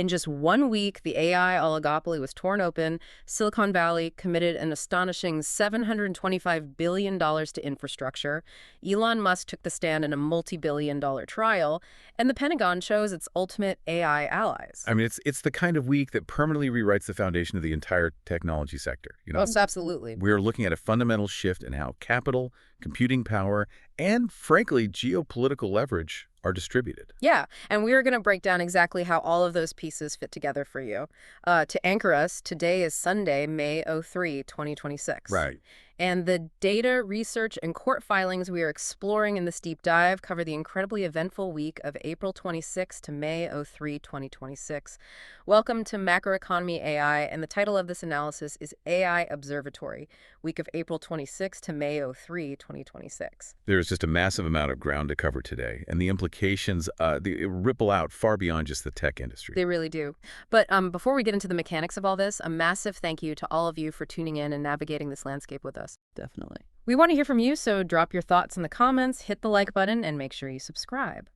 In just 1 week, the AI oligopoly was torn open. Silicon Valley committed an astonishing $725 billion to infrastructure. Elon Musk took the stand in a multi-billion-dollar trial. And the Pentagon chose its ultimate AI allies. I mean, it's the kind of week that permanently rewrites the foundation of the entire technology sector. Most absolutely. We're looking at a fundamental shift in how capital, computing power, and, frankly, geopolitical leverage are distributed. Yeah, and we are going to break down exactly how all of those pieces fit together for you. To anchor us, today is Sunday, May 3, 2026. Right. And the data, research, and court filings we are exploring in this deep dive cover the incredibly eventful week of April 26 to May 3, 2026. Welcome to Macroeconomy AI, and the title of this analysis is AI Observatory, week of April 26 to May 3, 2026. There's just a massive amount of ground to cover today, and the implications they ripple out far beyond just the tech industry. They really do. But before we get into the mechanics of all this, a massive thank you to all of you for tuning in and navigating this landscape with us. Definitely. We want to hear from you, so drop your thoughts in the comments, hit the like button, and make sure you subscribe.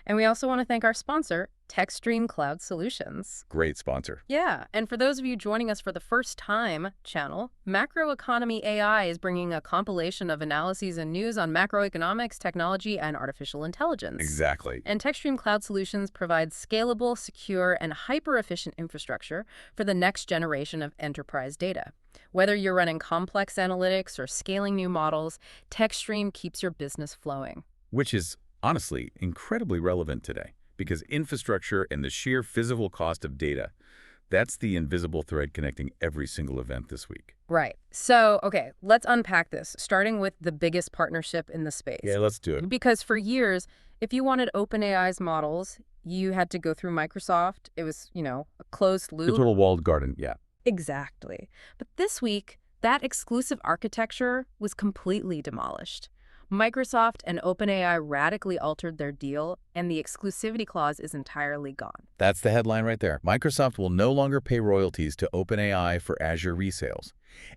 And we also want to thank our sponsor, TechStream Cloud Solutions. Great sponsor. Yeah, and for those of you joining us for the first time channel, Macroeconomy AI is bringing a compilation of analyses and news on macroeconomics, technology, and artificial intelligence. Exactly. And TechStream Cloud Solutions provides scalable, secure, and hyper-efficient infrastructure for the next generation of enterprise data. Whether you're running complex analytics or scaling new models, TechStream keeps your business flowing. Which is, honestly, incredibly relevant today, because infrastructure and the sheer physical cost of data, that's the invisible thread connecting every single event this week. Right. So, okay, let's unpack this, starting with the biggest partnership in the space. Yeah, let's do it. Because for years, if you wanted OpenAI's models, you had to go through Microsoft. It was, a closed loop. The total walled garden, yeah. Exactly. But this week, that exclusive architecture was completely demolished. Microsoft and OpenAI radically altered their deal, and the exclusivity clause is entirely gone. That's the headline right there. Microsoft will no longer pay royalties to OpenAI for Azure resales.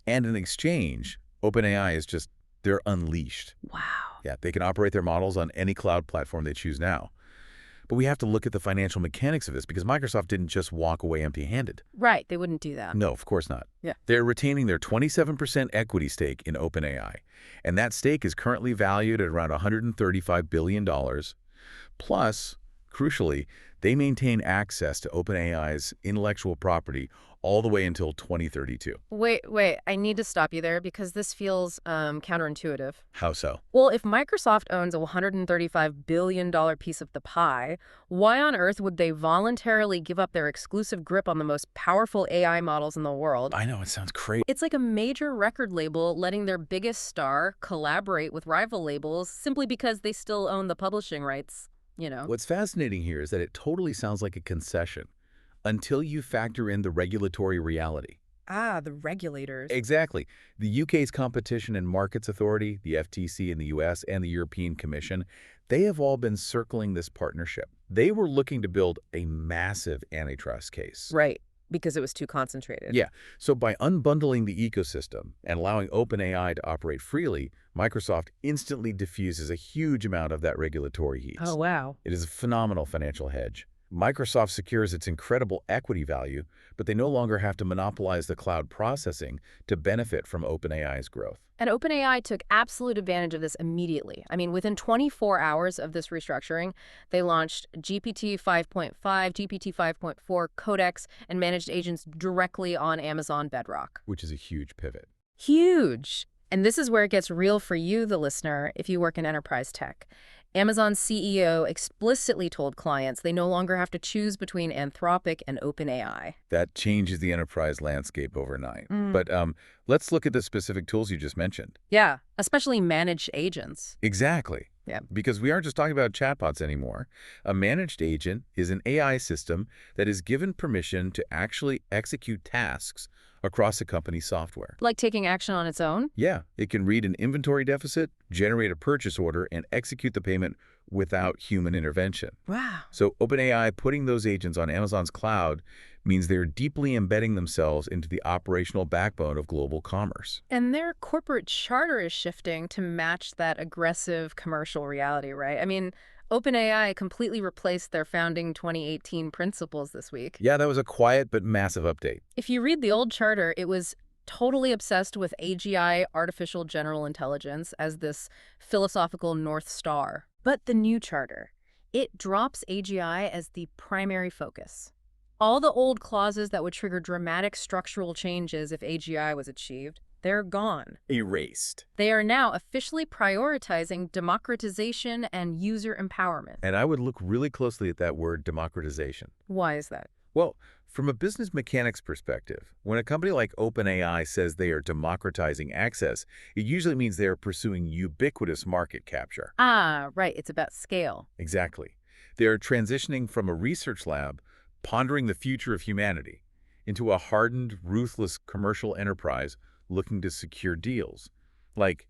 And in exchange, OpenAI is just, they're unleashed. Wow. Yeah, they can operate their models on any cloud platform they choose now. But we have to look at the financial mechanics of this, because Microsoft didn't just walk away empty-handed. Right, they wouldn't do that. No, of course not. Yeah. They're retaining their 27% equity stake in OpenAI, and that stake is currently valued at around $135 billion. Plus, crucially, they maintain access to OpenAI's intellectual property all the way until 2032. Wait, I need to stop you there because this feels counterintuitive. How so? Well, if Microsoft owns a $135 billion piece of the pie, why on earth would they voluntarily give up their exclusive grip on the most powerful AI models in the world? I know, it sounds crazy. It's like a major record label letting their biggest star collaborate with rival labels simply because they still own the publishing rights, What's fascinating here is that it totally sounds like a concession until you factor in the regulatory reality. Ah, the regulators. Exactly. The UK's Competition and Markets Authority, the FTC in the US, and the European Commission, they have all been circling this partnership. They were looking to build a massive antitrust case. Right, because it was too concentrated. Yeah. So by unbundling the ecosystem and allowing OpenAI to operate freely, Microsoft instantly diffuses a huge amount of that regulatory heat. Oh, wow. It is a phenomenal financial hedge. Microsoft secures its incredible equity value, but they no longer have to monopolize the cloud processing to benefit from OpenAI's growth. And OpenAI took absolute advantage of this immediately. I mean, within 24 hours of this restructuring, they launched GPT 5.5, GPT 5.4, Codex, and managed agents directly on Amazon Bedrock. Which is a huge pivot. Huge! And this is where it gets real for you, the listener, if you work in enterprise tech. Amazon's CEO explicitly told clients they no longer have to choose between Anthropic and OpenAI. That changes the enterprise landscape overnight. But let's look at the specific tools you just mentioned. Yeah, especially managed agents. Exactly. Yeah. Because we aren't just talking about chatbots anymore. A managed agent is an AI system that is given permission to actually execute tasks across a company's software. Like taking action on its own? Yeah, it can read an inventory deficit, generate a purchase order, and execute the payment without human intervention. Wow. So OpenAI putting those agents on Amazon's cloud means they're deeply embedding themselves into the operational backbone of global commerce. And their corporate charter is shifting to match that aggressive commercial reality, right? I mean, OpenAI completely replaced their founding 2018 principles this week. Yeah, that was a quiet but massive update. If you read the old charter, it was totally obsessed with AGI, artificial general intelligence, as this philosophical North Star. But the new charter, it drops AGI as the primary focus. All the old clauses that would trigger dramatic structural changes if AGI was achieved, they're gone. Erased. They are now officially prioritizing democratization and user empowerment. And I would look really closely at that word democratization. Why is that? Well, from a business mechanics perspective, when a company like OpenAI says they are democratizing access, it usually means they are pursuing ubiquitous market capture. Ah, right. It's about scale. Exactly. They are transitioning from a research lab pondering the future of humanity into a hardened, ruthless commercial enterprise looking to secure deals, like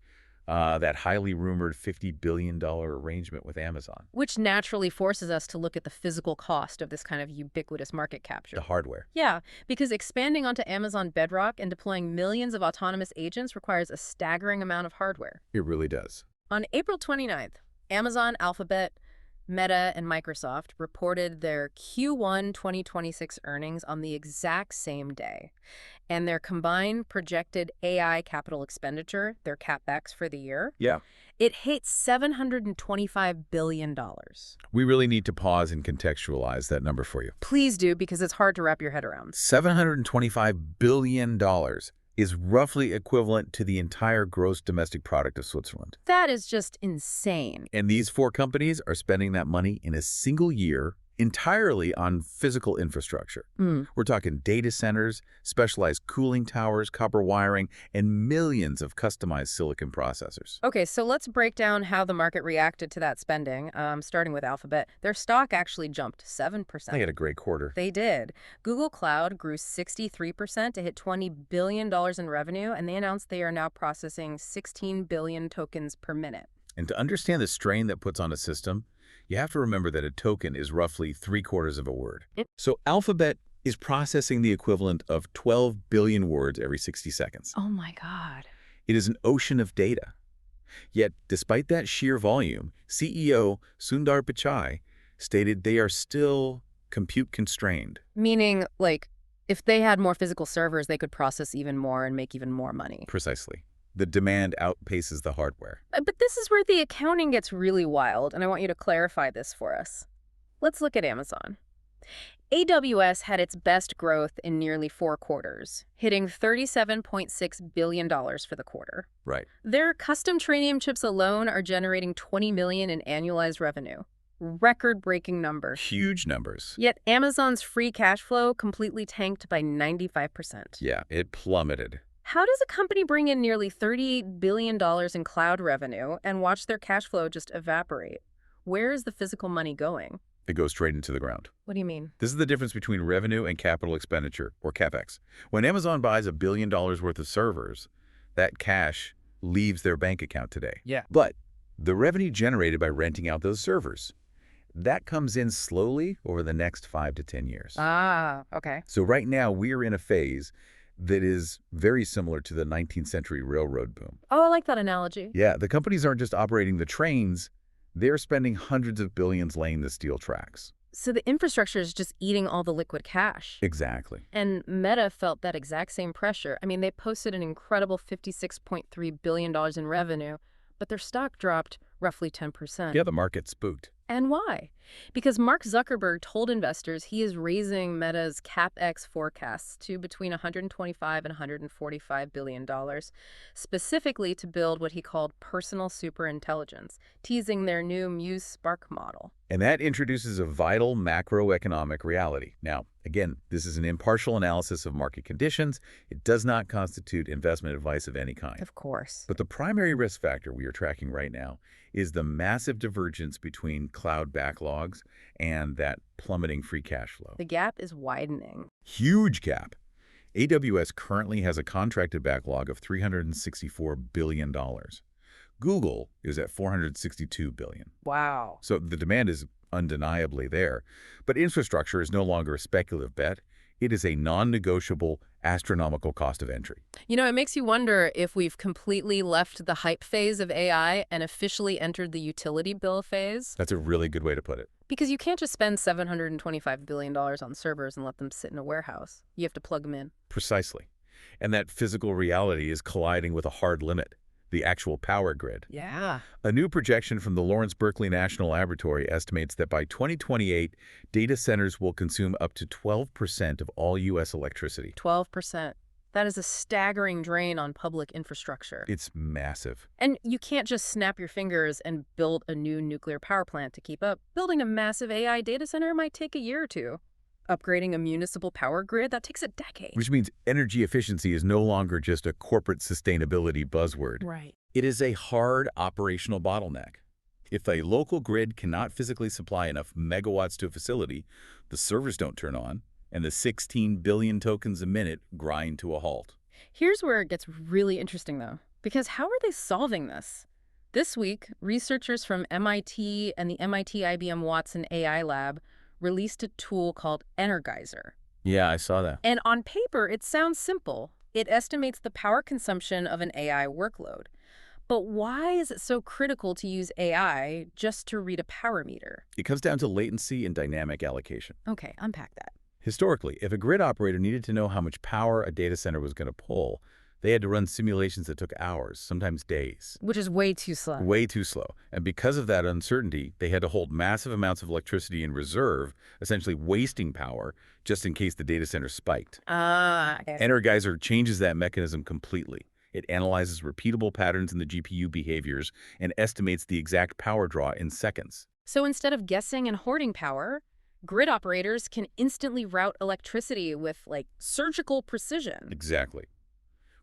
that highly rumored $50 billion arrangement with Amazon. Which naturally forces us to look at the physical cost of this kind of ubiquitous market capture. The hardware. Yeah, because expanding onto Amazon Bedrock and deploying millions of autonomous agents requires a staggering amount of hardware. It really does. On April 29th, Amazon, Alphabet, Meta, and Microsoft reported their Q1 2026 earnings on the exact same day. And their combined projected AI capital expenditure, their CapEx for the year, Yeah. it hit $725 billion. We really need to pause and contextualize that number for you. Please do, because it's hard to wrap your head around. $725 billion is roughly equivalent to the entire gross domestic product of Switzerland. That is just insane. And these four companies are spending that money in a single year entirely on physical infrastructure. We're talking data centers, specialized cooling towers, copper wiring, and millions of customized silicon processors. Okay, so let's break down how the market reacted to that spending, starting with Alphabet. Their stock actually jumped 7%. They had a great quarter. They did. Google Cloud grew 63% to hit $20 billion in revenue, and they announced they are now processing 16 billion tokens per minute. And to understand the strain that puts on a system, you have to remember that a token is roughly 3/4 of a word. So Alphabet is processing the equivalent of 12 billion words every 60 seconds. Oh my God. It is an ocean of data. Yet, despite that sheer volume, CEO Sundar Pichai stated they are still compute constrained. Meaning, like, if they had more physical servers, they could process even more and make even more money. Precisely. The demand outpaces the hardware. But this is where the accounting gets really wild, and I want you to clarify this for us. Let's look at Amazon. AWS had its best growth in nearly 4 quarters, hitting $37.6 billion for the quarter. Right. Their custom Trainium chips alone are generating $20 million in annualized revenue. Record-breaking number. Huge numbers. Yet Amazon's free cash flow completely tanked by 95%. Yeah, it plummeted. How does a company bring in nearly $38 billion in cloud revenue and watch their cash flow just evaporate? Where is the physical money going? It goes straight into the ground. What do you mean? This is the difference between revenue and capital expenditure, or CapEx. When Amazon buys $1 billion worth of servers, that cash leaves their bank account today. Yeah. But the revenue generated by renting out those servers, that comes in slowly over the next 5 to 10 years. Ah, okay. So right now, we're in a phase that is very similar to the 19th century railroad boom. Oh, I like that analogy. Yeah, the companies aren't just operating the trains, they're spending hundreds of billions laying the steel tracks. So the infrastructure is just eating all the liquid cash. Exactly. And Meta felt that exact same pressure. I mean, they posted an incredible $56.3 billion in revenue, but their stock dropped roughly 10%. Yeah, the market spooked. And why? Because Mark Zuckerberg told investors he is raising Meta's CapEx forecasts to between $125 and $145 billion, specifically to build what he called personal superintelligence, teasing their new Muse Spark model. And that introduces a vital macroeconomic reality. Now, again, this is an impartial analysis of market conditions. It does not constitute investment advice of any kind. Of course. But the primary risk factor we are tracking right now is the massive divergence between cloud backlogs and that plummeting free cash flow. The gap is widening. Huge gap. AWS currently has a contracted backlog of $364 billion. Google is at $462 billion. Wow. So the demand is undeniably there. But infrastructure is no longer a speculative bet. It is a non-negotiable astronomical cost of entry. You know, it makes you wonder if we've completely left the hype phase of AI and officially entered the utility bill phase. That's a really good way to put it. Because you can't just spend $725 billion on servers and let them sit in a warehouse. You have to plug them in. Precisely. And that physical reality is colliding with a hard limit, the actual power grid. Yeah. A new projection from the Lawrence Berkeley National Laboratory estimates that by 2028, data centers will consume up to 12% of all U.S. electricity. 12%. That is a staggering drain on public infrastructure. It's massive. And you can't just snap your fingers and build a new nuclear power plant to keep up. Building a massive AI data center might take a year or two. Upgrading a municipal power grid, that takes a decade. Which means energy efficiency is no longer just a corporate sustainability buzzword. Right. It is a hard operational bottleneck. If a local grid cannot physically supply enough megawatts to a facility, the servers don't turn on, and the 16 billion tokens a minute grind to a halt. Here's where it gets really interesting, though, because how are they solving this? This week, researchers from MIT and the MIT IBM Watson AI Lab released a tool called Energizer. Yeah, I saw that. And on paper, it sounds simple. It estimates the power consumption of an AI workload. But why is it so critical to use AI just to read a power meter? It comes down to latency and dynamic allocation. Okay, unpack that. Historically, if a grid operator needed to know how much power a data center was going to pull, they had to run simulations that took hours, sometimes days. Which is way too slow. Way too slow. And because of that uncertainty, they had to hold massive amounts of electricity in reserve, essentially wasting power, just in case the data center spiked. Okay. Energizer changes that mechanism completely. It analyzes repeatable patterns in the GPU behaviors and estimates the exact power draw in seconds. So instead of guessing and hoarding power, grid operators can instantly route electricity with, like, surgical precision. Exactly.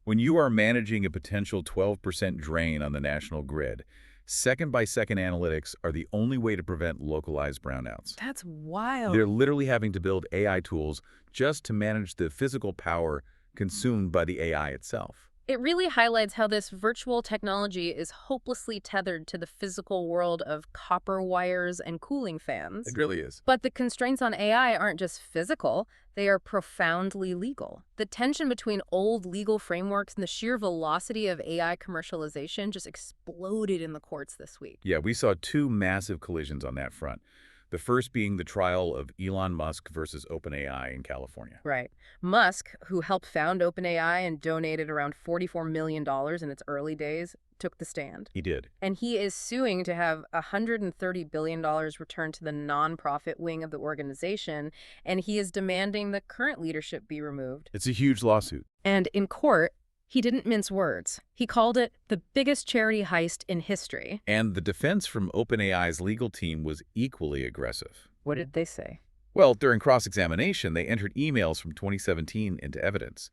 When you are managing a potential 12% drain on the national grid, second-by-second analytics are the only way to prevent localized brownouts. That's wild. They're literally having to build AI tools just to manage the physical power consumed by the AI itself. It really highlights how this virtual technology is hopelessly tethered to the physical world of copper wires and cooling fans. It really is. But the constraints on AI aren't just physical, they are profoundly legal. The tension between old legal frameworks and the sheer velocity of AI commercialization just exploded in the courts this week. Yeah, we saw two massive collisions on that front. The first being the trial of Elon Musk versus OpenAI in California. Right. Musk, who helped found OpenAI and donated around $44 million in its early days, took the stand. He did. And he is suing to have $130 billion returned to the nonprofit wing of the organization, and he is demanding the current leadership be removed. It's a huge lawsuit. And in court, he didn't mince words. He called it the biggest charity heist in history. And the defense from OpenAI's legal team was equally aggressive. What did they say? Well, during cross-examination, they entered emails from 2017 into evidence,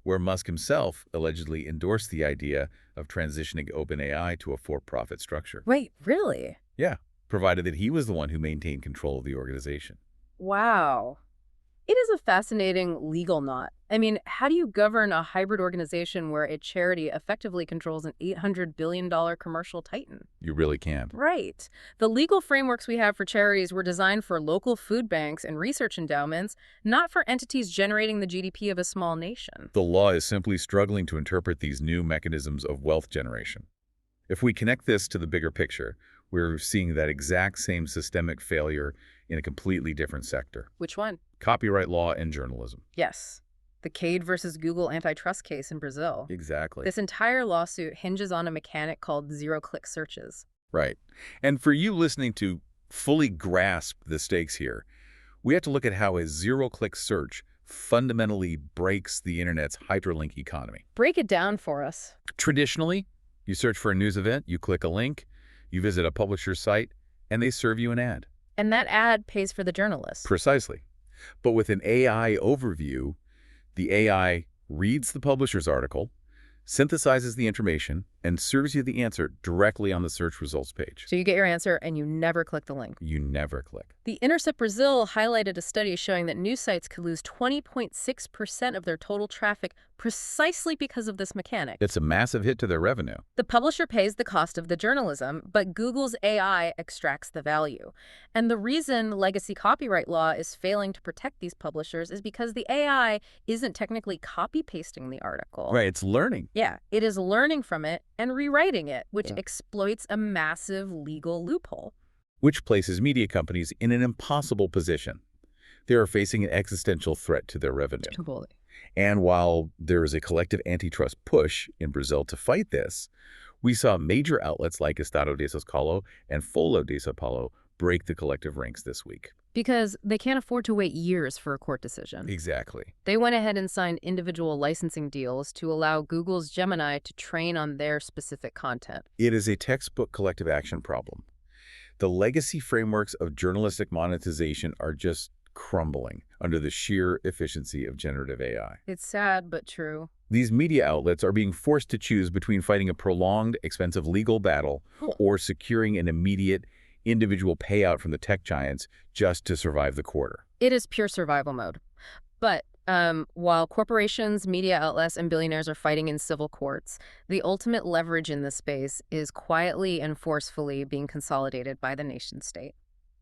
where Musk himself allegedly endorsed the idea of transitioning OpenAI to a for-profit structure. Wait, really? Yeah, provided that he was the one who maintained control of the organization. Wow. It is a fascinating legal knot. I mean, how do you govern a hybrid organization where a charity effectively controls an $800 billion commercial titan? You really can't. Right. The legal frameworks we have for charities were designed for local food banks and research endowments, not for entities generating the GDP of a small nation. The law is simply struggling to interpret these new mechanisms of wealth generation. If we connect this to the bigger picture, we're seeing that exact same systemic failure in a completely different sector. Which one? Copyright law and journalism. Yes. The Cade versus Google antitrust case in Brazil. Exactly. This entire lawsuit hinges on a mechanic called zero-click searches. Right. And for you listening to fully grasp the stakes here, we have to look at how a zero-click search fundamentally breaks the internet's hyperlink economy. Break it down for us. Traditionally, you search for a news event, you click a link, you visit a publisher's site, and they serve you an ad. And that ad pays for the journalist. Precisely. But with an AI overview, the AI reads the publisher's article, synthesizes the information, and serves you the answer directly on the search results page. So you get your answer and you never click the link. You never click. The Intercept Brazil highlighted a study showing that news sites could lose 20.6% of their total traffic precisely because of this mechanic. It's a massive hit to their revenue. The publisher pays the cost of the journalism, but Google's AI extracts the value. And the reason legacy copyright law is failing to protect these publishers is because the AI isn't technically copy-pasting the article. Right, it's learning. Yeah, it is learning from it and rewriting it, which exploits a massive legal loophole. Which places media companies in an impossible position. They are facing an existential threat to their revenue. Totally. And while there is a collective antitrust push in Brazil to fight this, we saw major outlets like Estado de São Paulo and Folha de São Paulo break the collective ranks this week. Because they can't afford to wait years for a court decision. Exactly. They went ahead and signed individual licensing deals to allow Google's Gemini to train on their specific content. It is a textbook collective action problem. The legacy frameworks of journalistic monetization are just crumbling under the sheer efficiency of generative AI. It's sad, but true. These media outlets are being forced to choose between fighting a prolonged, expensive legal battle or securing an immediate, individual payout from the tech giants just to survive the quarter. It is pure survival mode. But while corporations, media outlets, and billionaires are fighting in civil courts, the ultimate leverage in this space is quietly and forcefully being consolidated by the nation-state.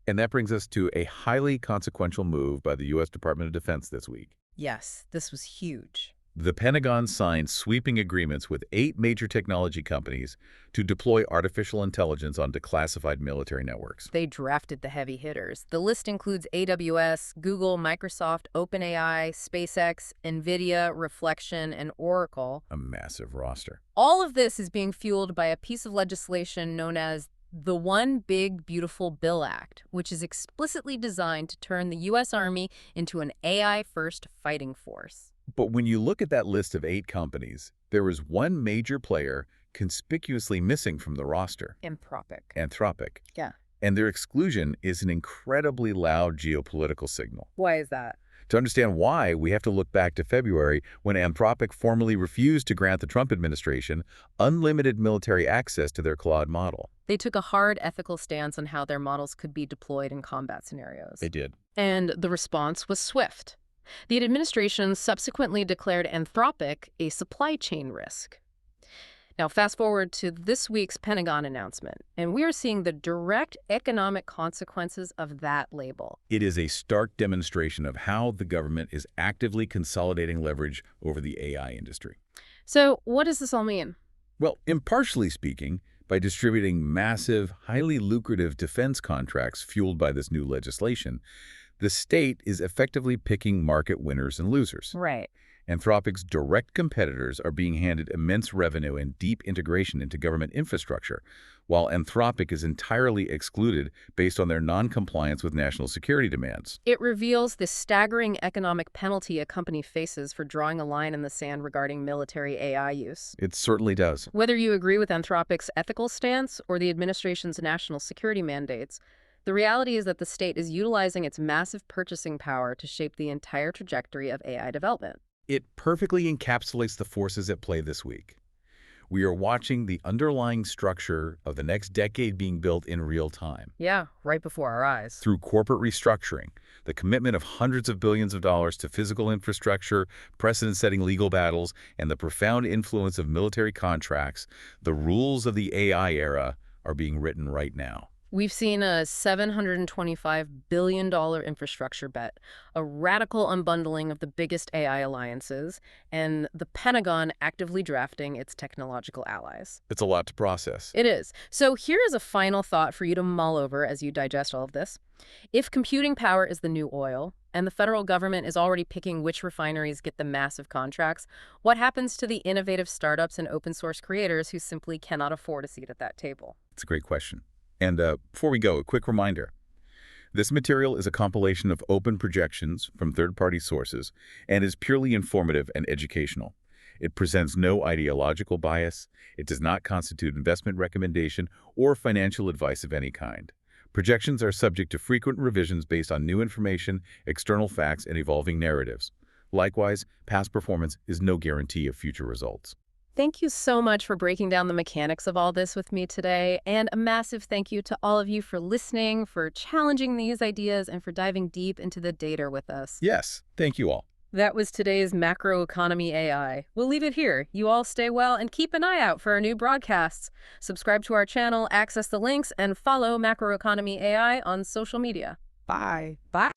And that brings us to a highly consequential move by the U.S. Department of Defense this week. Yes, this was huge. The Pentagon signed sweeping agreements with 8 major technology companies to deploy artificial intelligence on declassified military networks. They drafted the heavy hitters. The list includes AWS, Google, Microsoft, OpenAI, SpaceX, NVIDIA, Reflection, and Oracle. A massive roster. All of this is being fueled by a piece of legislation known as the One Big Beautiful Bill Act, which is explicitly designed to turn the U.S. Army into an AI-first fighting force. But when you look at that list of 8 companies, there is one major player conspicuously missing from the roster. Anthropic. Yeah. And their exclusion is an incredibly loud geopolitical signal. Why is that? To understand why, we have to look back to February when Anthropic formally refused to grant the Trump administration unlimited military access to their Claude model. They took a hard ethical stance on how their models could be deployed in combat scenarios. They did. And the response was swift. The administration subsequently declared Anthropic a supply chain risk. Now, fast forward to this week's Pentagon announcement, and we are seeing the direct economic consequences of that label. It is a stark demonstration of how the government is actively consolidating leverage over the AI industry. So what does this all mean? Well, impartially speaking, by distributing massive, highly lucrative defense contracts fueled by this new legislation, the state is effectively picking market winners and losers. Right. Anthropic's direct competitors are being handed immense revenue and deep integration into government infrastructure, while Anthropic is entirely excluded based on their non-compliance with national security demands. It reveals the staggering economic penalty a company faces for drawing a line in the sand regarding military AI use. It certainly does. Whether you agree with Anthropic's ethical stance or the administration's national security mandates, the reality is that the state is utilizing its massive purchasing power to shape the entire trajectory of AI development. It perfectly encapsulates the forces at play this week. We are watching the underlying structure of the next decade being built in real time. Yeah, right before our eyes. Through corporate restructuring, the commitment of hundreds of billions of dollars to physical infrastructure, precedent-setting legal battles, and the profound influence of military contracts, the rules of the AI era are being written right now. We've seen a $725 billion infrastructure bet, a radical unbundling of the biggest AI alliances, and the Pentagon actively drafting its technological allies. It's a lot to process. It is. So here is a final thought for you to mull over as you digest all of this. If computing power is the new oil, and the federal government is already picking which refineries get the massive contracts, what happens to the innovative startups and open source creators who simply cannot afford a seat at that table? It's a great question. And before we go, a quick reminder. This material is a compilation of open projections from third-party sources and is purely informative and educational. It presents no ideological bias. It does not constitute investment recommendation or financial advice of any kind. Projections are subject to frequent revisions based on new information, external facts, and evolving narratives. Likewise, past performance is no guarantee of future results. Thank you so much for breaking down the mechanics of all this with me today. And a massive thank you to all of you for listening, for challenging these ideas, and for diving deep into the data with us. Yes, thank you all. That was today's Macroeconomy AI. We'll leave it here. You all stay well and keep an eye out for our new broadcasts. Subscribe to our channel, access the links, and follow Macroeconomy AI on social media. Bye. Bye.